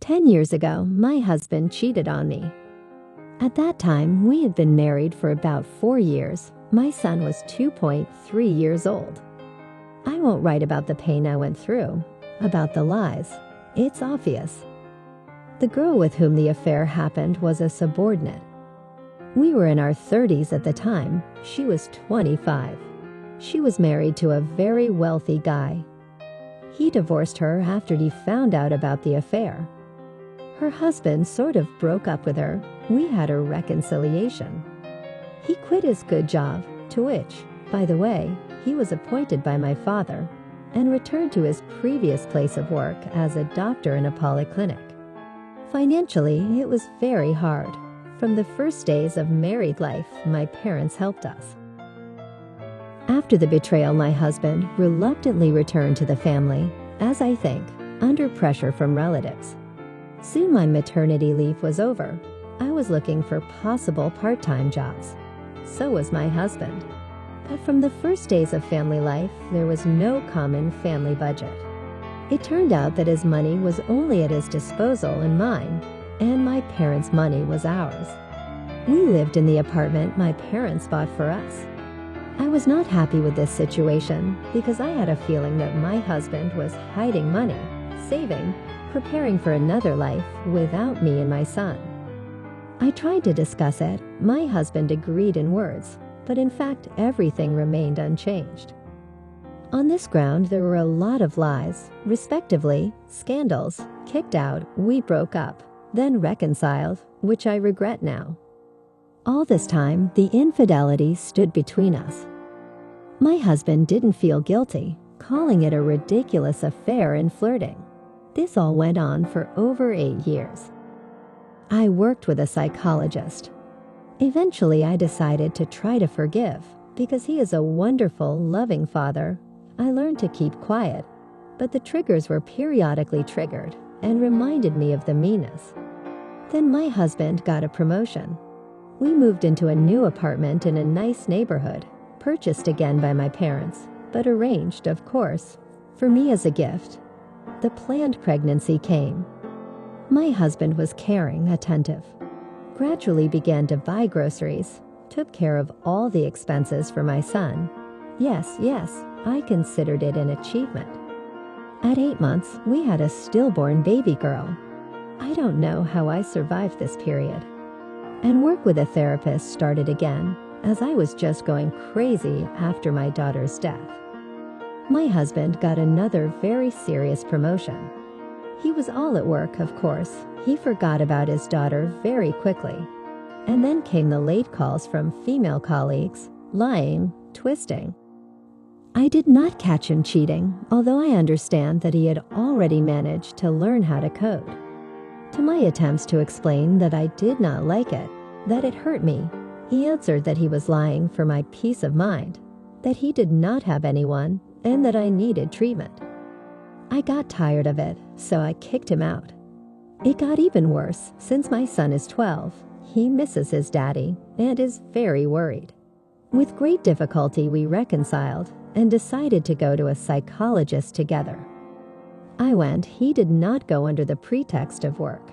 10 years ago, my husband cheated on me. At that time, we had been married for about 4 years. My son was 2.3 years old. I won't write about the pain I went through, about the lies. It's obvious. The girl with whom the affair happened was a subordinate. We were in our 30s at the time. She was 25. She was married to a very wealthy guy. He divorced her after he found out about the affair. Her husband sort of broke up with her. We had a reconciliation. He quit his good job, to which, by the way, he was appointed by my father, and returned to his previous place of work as a doctor in a polyclinic. Financially, it was very hard. From the first days of married life, my parents helped us. After the betrayal, my husband reluctantly returned to the family, as I think, under pressure from relatives. Soon my maternity leave was over. I was looking for possible part-time jobs. So was my husband. But from the first days of family life, there was no common family budget. It turned out that his money was only at his disposal and mine, and my parents' money was ours. We lived in the apartment my parents bought for us. I was not happy with this situation because I had a feeling that my husband was hiding money, saving, preparing for another life without me and my son. I tried to discuss it. My husband agreed in words, but in fact everything remained unchanged. On this ground, there were a lot of lies, respectively, scandals, kicked out, we broke up, then reconciled, which I regret now. All this time, the infidelity stood between us. My husband didn't feel guilty, calling it a ridiculous affair and flirting. This all went on for over 8 years. I worked with a psychologist. Eventually, I decided to try to forgive because he is a wonderful, loving father. I learned to keep quiet, but the triggers were periodically triggered and reminded me of the meanness. Then my husband got a promotion. We moved into a new apartment in a nice neighborhood, purchased again by my parents, but arranged, of course, for me as a gift. The planned pregnancy came. My husband was caring, attentive, gradually began to buy groceries, took care of all the expenses for my son. Yes, I considered it an achievement. At 8 months, we had a stillborn baby girl. I don't know how I survived this period. And work with a therapist started again, as I was just going crazy after my daughter's death. My husband got another very serious promotion. He was all at work, of course. He forgot about his daughter very quickly. And then came the late calls from female colleagues, lying, twisting. I did not catch him cheating, although I understand that he had already managed to learn how to code. To my attempts to explain that I did not like it, that it hurt me, he answered that he was lying for my peace of mind, that he did not have anyone, and that I needed treatment. I got tired of it, so I kicked him out. It got even worse. Since my son is 12, he misses his daddy and is very worried. With great difficulty, we reconciled and decided to go to a psychologist together. I went. He did not go under the pretext of work.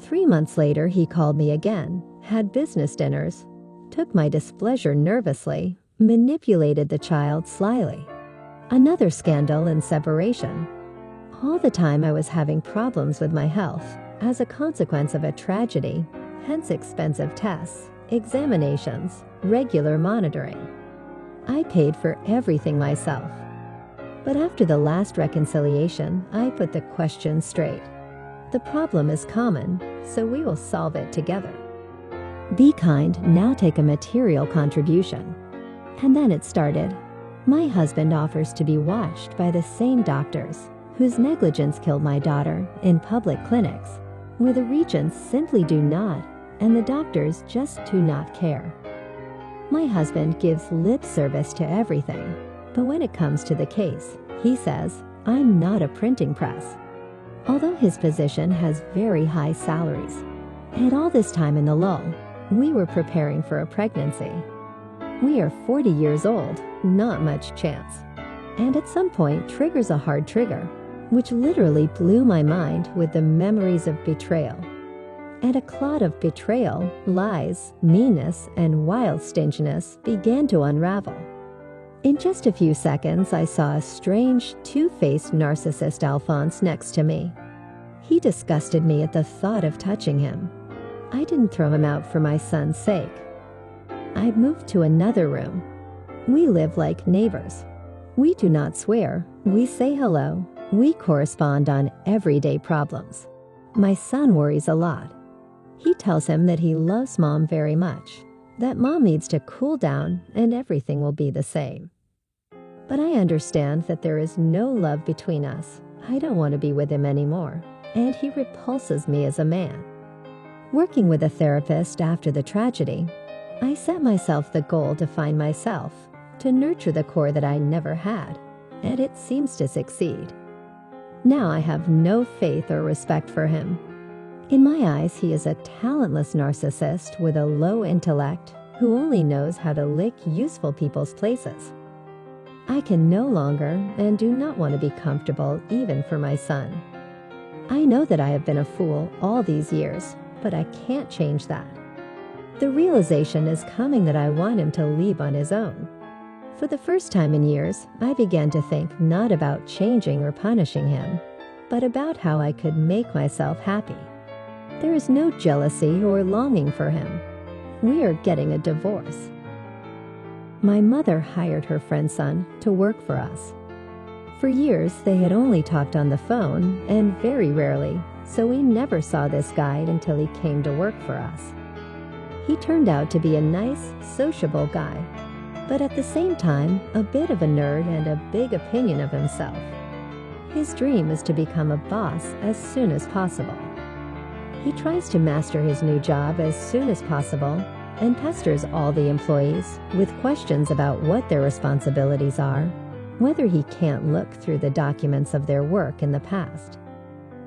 3 months later, he called me again, had business dinners, took my displeasure nervously, manipulated the child slyly. Another scandal and separation. All the time I was having problems with my health as a consequence of a tragedy, hence expensive tests, examinations, regular monitoring. I paid for everything myself. But after the last reconciliation, I put the question straight. The problem is common, so we will solve it together. Be kind, now take a material contribution. And then it started. My husband offers to be watched by the same doctors whose negligence killed my daughter in public clinics, where the regents simply do not, and the doctors just do not care. My husband gives lip service to everything, but when it comes to the case, he says, I'm not a printing press. Although his position has very high salaries. And all this time in the lull, we were preparing for a pregnancy. We are 40 years old, not much chance. And at some point triggers a hard trigger. which literally blew my mind with the memories of betrayal. And a clot of betrayal, lies, meanness, and wild stinginess began to unravel. In just a few seconds, I saw a strange, two-faced narcissist Alphonse next to me. He disgusted me at the thought of touching him. I didn't throw him out for my son's sake. I moved to another room. We live like neighbors. We do not swear, we say hello, we correspond on everyday problems. My son worries a lot. He tells him that he loves Mom very much, that Mom needs to cool down and everything will be the same. But I understand that there is no love between us. I don't want to be with him anymore, and he repulses me as a man. Working with a therapist after the tragedy, I set myself the goal to find myself, to nurture the core that I never had, and it seems to succeed. Now I have no faith or respect for him. In my eyes, he is a talentless narcissist with a low intellect who only knows how to lick useful people's places. I can no longer and do not want to be comfortable even for my son. I know that I have been a fool all these years, but I can't change that. The realization is coming that I want him to leave on his own. For the first time in years, I began to think not about changing or punishing him, but about how I could make myself happy. There is no jealousy or longing for him. We are getting a divorce. My mother hired her friend's son to work for us. For years, they had only talked on the phone and very rarely, so we never saw this guy until he came to work for us. He turned out to be a nice, sociable guy, but at the same time, a bit of a nerd and a big opinion of himself. His dream is to become a boss as soon as possible. He tries to master his new job as soon as possible and pesters all the employees with questions about what their responsibilities are, whether he can't look through the documents of their work in the past.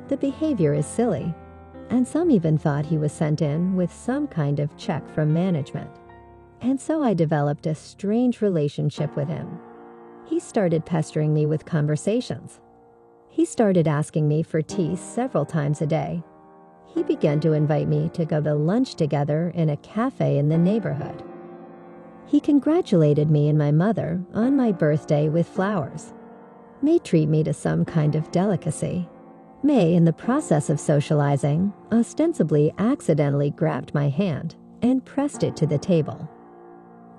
The behavior is silly, and some even thought he was sent in with some kind of check from management. And so I developed a strange relationship with him. He started pestering me with conversations. He started asking me for tea several times a day. He began to invite me to go to lunch together in a cafe in the neighborhood. He congratulated me and my mother on my birthday with flowers. May treat me to some kind of delicacy. May, in the process of socializing, ostensibly accidentally grabbed my hand and pressed it to the table.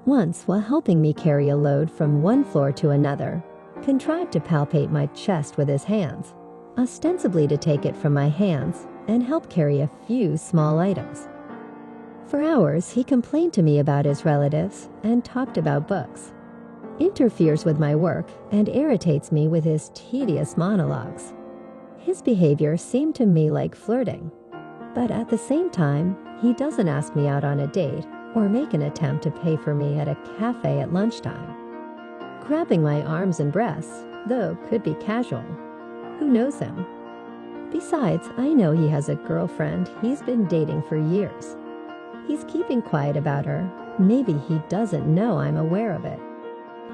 Once, while helping me carry a load from one floor to another, contrived to palpate my chest with his hands, ostensibly to take it from my hands and help carry a few small items. For hours, he complained to me about his relatives and talked about books, interferes with my work, and irritates me with his tedious monologues. His behavior seemed to me like flirting, but at the same time, he doesn't ask me out on a date or make an attempt to pay for me at a cafe at lunchtime. Grabbing my arms and breasts, though, could be casual. Who knows him? Besides, I know he has a girlfriend he's been dating for years. He's keeping quiet about her. Maybe he doesn't know I'm aware of it.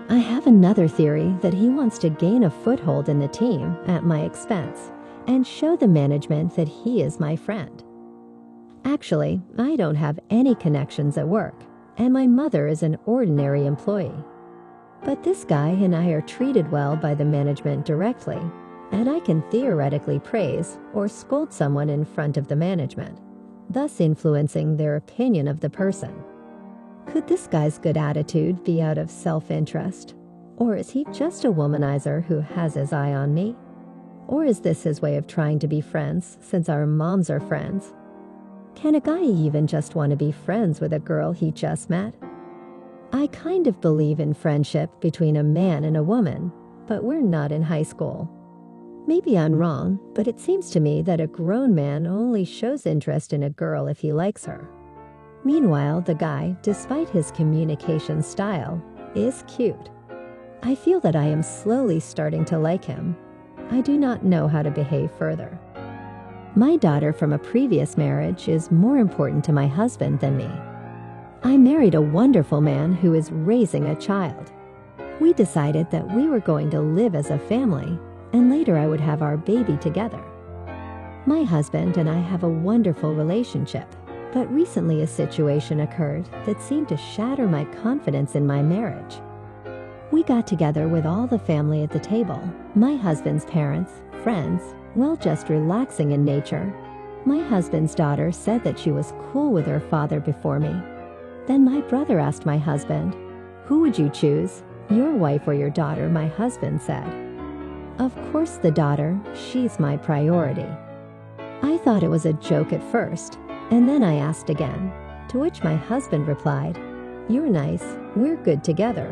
I have another theory that he wants to gain a foothold in the team at my expense and show the management that he is my friend. Actually, I don't have any connections at work, and my mother is an ordinary employee. But this guy and I are treated well by the management directly, and I can theoretically praise or scold someone in front of the management, thus influencing their opinion of the person. Could this guy's good attitude be out of self-interest? Or is he just a womanizer who has his eye on me? Or is this his way of trying to be friends since our moms are friends? Can a guy even just want to be friends with a girl he just met? I kind of believe in friendship between a man and a woman, but we're not in high school. Maybe I'm wrong, but it seems to me that a grown man only shows interest in a girl if he likes her. Meanwhile, the guy, despite his communication style, is cute. I feel that I am slowly starting to like him. I do not know how to behave further. My daughter from a previous marriage is more important to my husband than me. I married a wonderful man who is raising a child. We decided that we were going to live as a family, and later I would have our baby together. My husband and I have a wonderful relationship, but recently a situation occurred that seemed to shatter my confidence in my marriage. We got together with all the family at the table, my husband's parents, friends, well, just relaxing in nature. My husband's daughter said that she was cool with her father before me. Then my brother asked my husband, "Who would you choose, your wife or your daughter?" My husband said, "Of course the daughter, she's my priority." I thought it was a joke at first, and then I asked again, to which my husband replied, "You're nice, we're good together,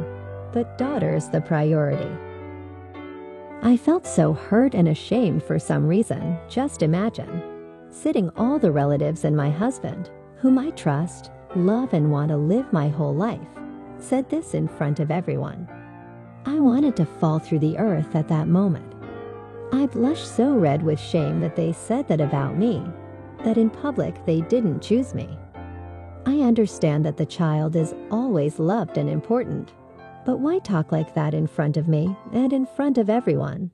but daughter's the priority." I felt so hurt and ashamed for some reason. Just imagine, sitting all the relatives and my husband, whom I trust, love, and want to live my whole life, said this in front of everyone. I wanted to fall through the earth at that moment. I blushed so red with shame that they said that about me, that in public they didn't choose me. I understand that the child is always loved and important, but why talk like that in front of me and in front of everyone?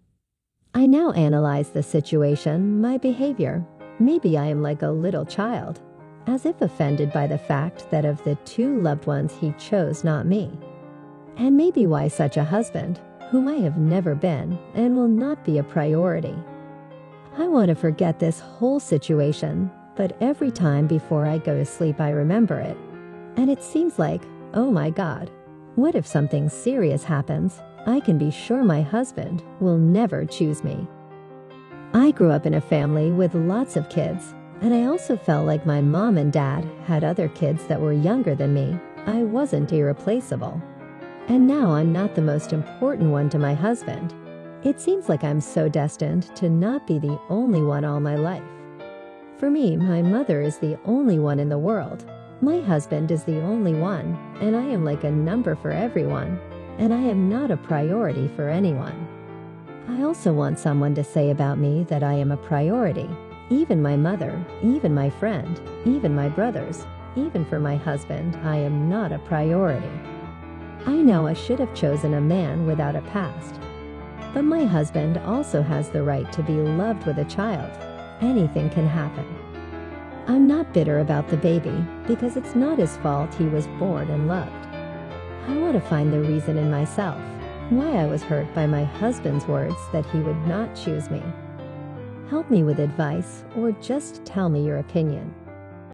I now analyze the situation, my behavior. Maybe I am like a little child, as if offended by the fact that of the two loved ones he chose not me. And maybe why such a husband, whom I have never been and will not be a priority. I want to forget this whole situation, but every time before I go to sleep I remember it. And it seems like, oh my God, what if something serious happens? I can be sure my husband will never choose me. I grew up in a family with lots of kids, and I also felt like my mom and dad had other kids that were younger than me. I wasn't irreplaceable. And now I'm not the most important one to my husband. It seems like I'm so destined to not be the only one all my life. For me, my mother is the only one in the world. My husband is the only one, and I am like a number for everyone, and I am not a priority for anyone. I also want someone to say about me that I am a priority. Even my mother, even my friend, even my brothers, even for my husband, I am not a priority. I know I should have chosen a man without a past. But my husband also has the right to be loved with a child. Anything can happen. I'm not bitter about the baby because it's not his fault he was born and loved. I want to find the reason in myself, why I was hurt by my husband's words that he would not choose me. Help me with advice or just tell me your opinion.